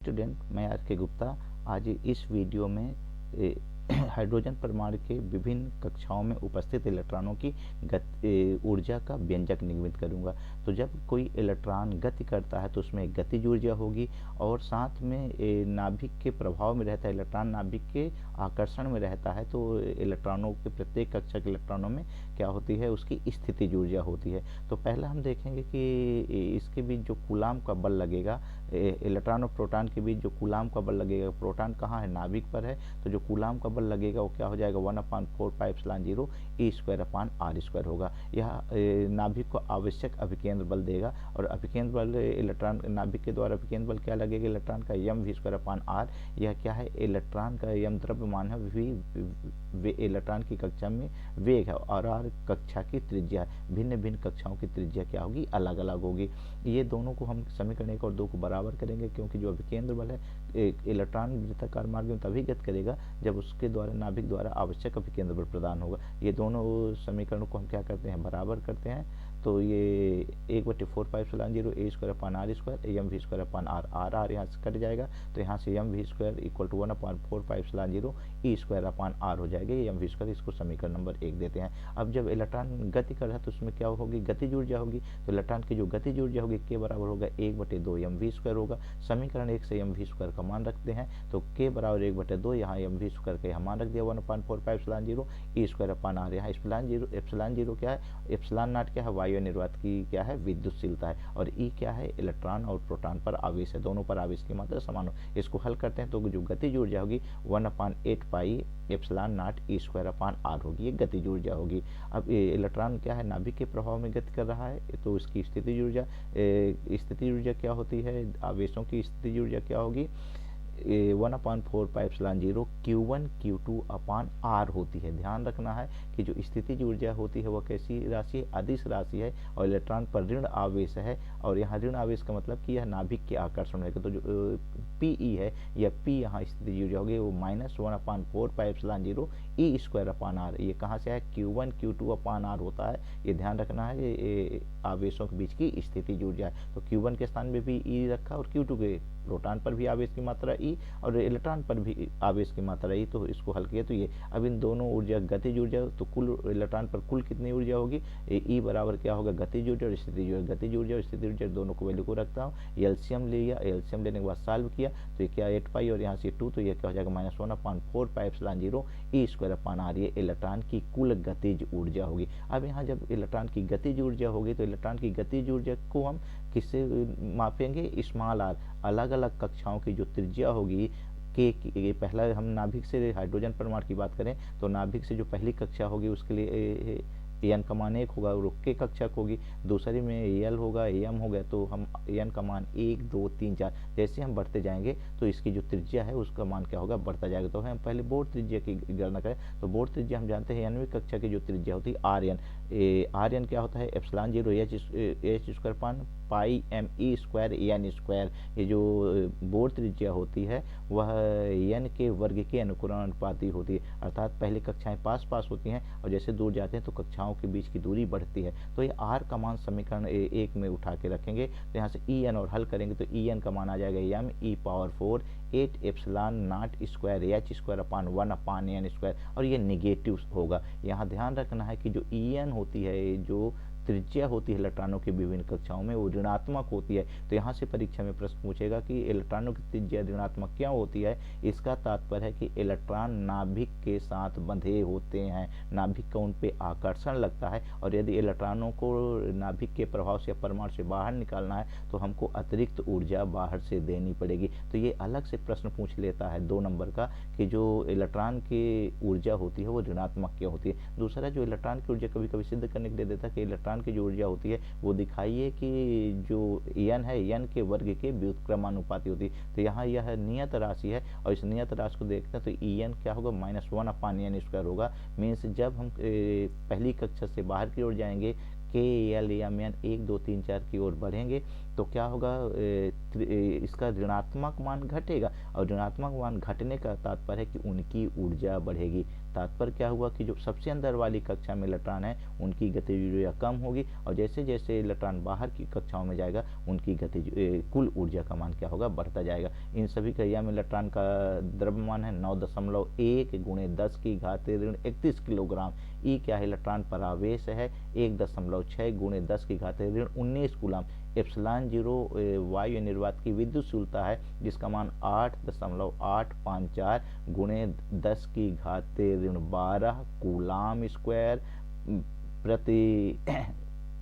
Student, मैं are के गुप्ता आज इस वीडियो में हाइड्रोजन परमाणु के विभिन्न कक्षाओं में उपस्थित इलेक्ट्रॉनों की ऊर्जा का व्यंजक निर्मित करूंगा। तो जब कोई इलेक्ट्रॉन गति करता है तो उसमें गतिज ऊर्जा होगी और साथ में नाभिक के प्रभाव में रहता है, इलेक्ट्रॉन नाभिक के आकर्षण में रहता है। तो इलेक्ट्रॉनों के प्रत्येक कक्षा के इलेक्ट्रॉनों में क्या होती है, उसकी स्थितिज ऊर्जा होती है। तो पहला हम देखेंगे कि इसके बीच जो कूलाम का बल लगेगा, इलेक्ट्रॉन और प्रोटॉन के बीच जो कूलाम का बल लगेगा, प्रोटॉन कहाँ है, नाभिक पर है, तो जो कूलाम का बल लगेगा वो क्या हो जाएगा, 1/4πε0 E²/r² होगा। यह नाभिक को आवश्यक अभिकेंद्र बल देगा और अभिकेंद्र बल इलेक्ट्रॉन नाभिक के द्वारा अभिकेंद्र बल क्या लगेगा, इलेक्ट्रॉन का mv²/r। यह क्या है, इलेक्ट्रॉन का m द्रव्यमान है, v इलेक्ट्रॉन की कक्षा में वेग है और r कक्षा की त्रिज्या है। भिन्न भिन्न कक्षाओं की त्रिज्या क्या होगी, अलग अलग होगी। ये दोनों को हम समीकरण 1 और 2 को बराबर करेंगे, क्योंकि जो अभिकेंद्र बल है इलेक्ट्रॉन वृत्ताकार मार्ग में तभी गति करेगा जब उसके द्वारा नाभिक द्वारा आवश्यक अभिकेंद्र बल प्रदान होगा। ये दोनों समीकरणों को हम क्या करते हैं, बराबर करते हैं। तो ये 1/4πε0 A²/r² mv²/r यहाँ से कट जाएगा, तो यहाँ से mv² = 1/4πε0 E²/r हो जाएगा। ये mv², इसको समीकरण नंबर 1 देते हैं। अब जब इलेक्ट्रॉन गति कर रहा है तो उसमें क्या होगी, गतिज ऊर्जा होगी। तो इलेक्ट्रॉन की जो गतिज ऊर्जा होगी के बराबर होगा 1/2 mv² होगा। समीकरण 1 से mv² का मान रखते हैं, तो के बराबर 1/2, यहाँ mv² का यहाँ मान रख दिया 1/4πε0 E²/r। यहाँ एप्सिलॉन 0 क्या है, एप्सिलॉन नॉट क्या है, वायु निर्वात की क्या है, विद्युतशीलता है, और ई क्या है, इलेक्ट्रॉन और प्रोटॉन पर आवेश है, दोनों पर आवेश की मात्रा समान हो। इसको हल करते हैं तो जो गतिज ऊर्जा होगी 1/8πε0 E²/r होगी, ये गतिज ऊर्जा होगी। अब इलेक्ट्रॉन क्या है, नाभिक के प्रभाव में गति कर रहा है, तो इसकी स्थितिज ऊर्जा क्या होती है, आवेशों की स्थितिज ऊर्जा क्या होगी, 1/4πε0 Q1 Q2/r होती है। ध्यान रखना है कि जो स्थितिज ऊर्जा होती है वह कैसी राशि है, अदिश राशि है, और इलेक्ट्रॉन पर ऋण आवेश है, और यहाँ ऋण आवेश का मतलब कि यह नाभिक के आकर्षण है। तो जो Pe है, यह P यहाँ स्थितिज ऊर्जा होगी, वो -1/4πε0 E²/r। ये कहाँ से है, Q1 Q2/r होता है, ये ध्यान रखना है। ये आवेशों के बीच की स्थितिज ऊर्जा है। तो Q1 के स्थान में भी E रखा और Q2 के प्रोटॉन पर भी आवेश की मात्रा E और इलेक्ट्रॉन पर भी आवेश की मात्रा E। तो इसको हल किया तो ये अब इन दोनों ऊर्जा गतिज ऊर्जा, तो कुल इलेक्ट्रॉन पर कुल कितनी ऊर्जा होगी, E बराबर क्या होगा, गतिज ऊर्जा और स्थितिज ऊर्जा। गतिज ऊर्जा और स्थितिज ऊर्जा दोनों को वैल्यू को रखता हूँ, एलसीएम लिया, एलसीएम लेने के बाद सॉल्व किया तो ये क्या 8π और यहाँ से 2, तो ये क्या हो जाएगा -1/4πε0 E²/r। ये इलेक्ट्रॉन की कुल गतिज ऊर्जा होगी। अब यहाँ जब इलेक्ट्रॉन की गतिज ऊर्जा होगी तो इलेक्ट्रॉन की गतिज ऊर्जा को हम किससे मापेंगे, स्मॉल r। अलग अलग कक्षाओं की जो त्रिज्या होगी के, पहला हम नाभिक से हाइड्रोजन परमाणु की बात करें तो नाभिक से जो पहली कक्षा होगी उसके लिए एन का मान 1 होगा, और के कक्षा होगी दूसरी में एल होगा, एम हो गया, तो हम एन का मान 1 2 3 4 जैसे हम बढ़ते जाएंगे तो इसकी जो त्रिज्या है उसका मान क्या होगा, बढ़ता जाएगा। तो हम पहले बोर्ड त्रिज्या की गणना करें तो बोर्ड त्रिज्या हम जानते हैं 9वीं कक्षा की जो त्रिज्या होती है आर एन क्या होता है, एप्सिलॉन 0 H²πme²n²। ये जो बोर्ड त्रिज्या होती है वह एन के वर्ग के अनुपाती होती है, अर्थात पहली कक्षाएं पास पास होती हैं और जैसे दूर जाते हैं तो कक्षाओं के बीच की दूरी बढ़ती है। तो ये आर का मान समीकरण 1 में उठा के रखेंगे, तो यहाँ से ई एन और हल करेंगे तो ई एन का मान आ जाएगा me⁴ 8ε0² H²/1/n², और ये निगेटिव होगा। यहाँ ध्यान रखना है कि जो ई एन होती है, जो त्रिज्या होती है इलेक्ट्रॉनों की विभिन्न कक्षाओं में, वो ऋणात्मक होती है। तो यहाँ से परीक्षा में प्रश्न पूछेगा कि इलेक्ट्रॉनों की त्रिज्या ऋणात्मक क्यों होती है। इसका तात्पर्य है कि इलेक्ट्रॉन नाभिक के साथ बंधे होते हैं, नाभिक का उन पे आकर्षण लगता है, और यदि इलेक्ट्रॉनों को नाभिक के प्रभाव से परमाणु से बाहर निकालना है तो हमको अतिरिक्त ऊर्जा बाहर से देनी पड़ेगी। तो ये अलग से प्रश्न पूछ लेता है 2 नंबर का कि जो इलेक्ट्रॉन की ऊर्जा होती है वो ऋणात्मक क्यों होती है। दूसरा, जो इलेक्ट्रॉन की ऊर्जा कभी कभी सिद्ध करने के लिए देता है कि इलेक्ट्रॉन की जो ऊर्जा होती है वो दिखाइए कि जो एन है, एन के वर्ग के व्युत्क्रमानुपाती होती है। तो यहाँ यह नियत राशि है और इस नियत राशि को देखते हैं तो En क्या होगा, -1/n² होगा। मीन्स जब हम पहली कक्षा से बाहर की ओर जाएंगे के एल एम एन 1 2 3 4 की ओर बढ़ेंगे तो क्या होगा, इसका ऋणात्मक मान घटेगा, और ऋणात्मक मान घटने का तात्पर्य है कि उनकी ऊर्जा बढ़ेगी। तात्पर्य क्या हुआ कि जो सबसे अंदर वाली कक्षा में इलेक्ट्रॉन है उनकी गतिज ऊर्जा कम होगी, और जैसे जैसे इलेक्ट्रॉन बाहर की कक्षाओं में जाएगा उनकी गतिज कुल ऊर्जा का मान क्या होगा, बढ़ता जाएगा। इन सभी क्रिया में इलेक्ट्रॉन का द्रव्यमान है 9.1 गुणे 10 की घात ऋण 31 किलोग्राम। ई क्या है, इलेक्ट्रॉन पर आवेश है 1.6 गुणे 10 की घात ऋण 19 कूलम। एप्सिलॉन 0 वायु निर्वात की विद्युतशीलता है जिसका मान 8.854 गुणे 10 की घात ऋण 12 कूलाम स्क्वायर प्रति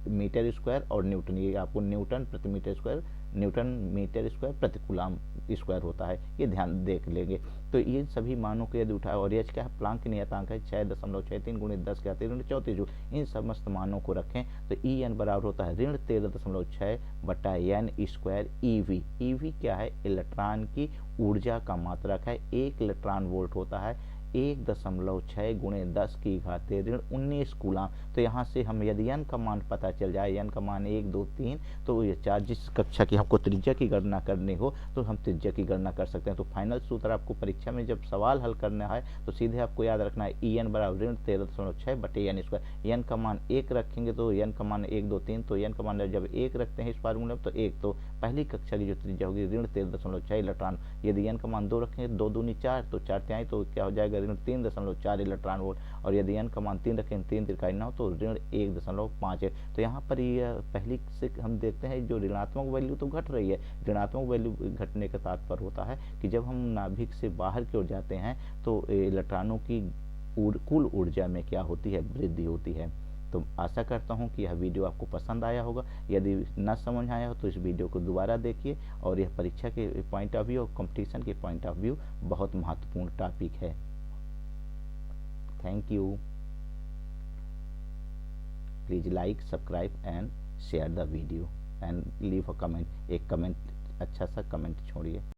मीटर स्क्वायर, और न्यूटन, ये आपको न्यूटन प्रति metre square, newton metre square प्रति कूलाम स्क्वायर होता है, ये ध्यान देख लेंगे। तो ये सभी मानों को यदि उठाए, और एच क्या है, प्लांक नियतांक है 6.63 गुणे 10 के ऋण 34 जूल। इन समस्त मानों को रखें तो ई एन बराबर होता है ऋण 13.6 बटा एन स्क्वायर ईवी। ईवी क्या है, इलेक्ट्रॉन की ऊर्जा का मात्रक है। 1 इलेक्ट्रॉन वोल्ट होता है 1.6 गुणे 10 की घात ऋण 19 कूलाम। तो यहाँ से हम यदि एन का मान पता चल जाए, एन का मान 1, 2, 3, तो ये 4, जिस कक्षा की हमको त्रिज्या की गणना करनी हो तो हम त्रिज्या की गणना कर सकते हैं। तो फाइनल सूत्र आपको परीक्षा में जब सवाल हल करना है तो सीधे आपको याद रखना है ई एन बराबर ऋण 13.6 बटे एन स्क्वायर। एन का मान 1 रखेंगे तो एन का मान 1, 2, 3, तो एन का मान जब 1 रखते हैं इस फार्मूले में तो 1, तो पहली कक्षा की जो त्रिज्या होगी ऋण 13.6 इलेक्ट्रॉन। यदि एन का मान 2 रखेंगे 2 दूनी 4, तो 4 तिहाई, तो क्या हो जाएगा ऋण 3.4 इलेक्ट्रॉन वोल्ट। और यदि एन का मान 3 रखें, 3 तिरकाई 9, तो ऋण 1.5 है। तो यहाँ पर ये पहली से हम देखते हैं जो ऋणात्मक वैल्यू तो घट रही है। ऋणात्मक वैल्यू घटने का तात्पर्य होता है कि जब हम नाभिक से बाहर की ओर जाते हैं तो इलेक्ट्रॉनों की कुल ऊर्जा में क्या होती है, वृद्धि होती है। तो आशा करता हूं कि यह वीडियो आपको पसंद आया होगा। यदि न समझ आया हो तो इस वीडियो को दोबारा देखिए, और यह परीक्षा के पॉइंट ऑफ व्यू और कंपटीशन के पॉइंट ऑफ व्यू बहुत महत्वपूर्ण टॉपिक है। Thank you. Please like, subscribe and share the video and leave a comment. एक कमेंट, अच्छा सा कमेंट छोड़िए।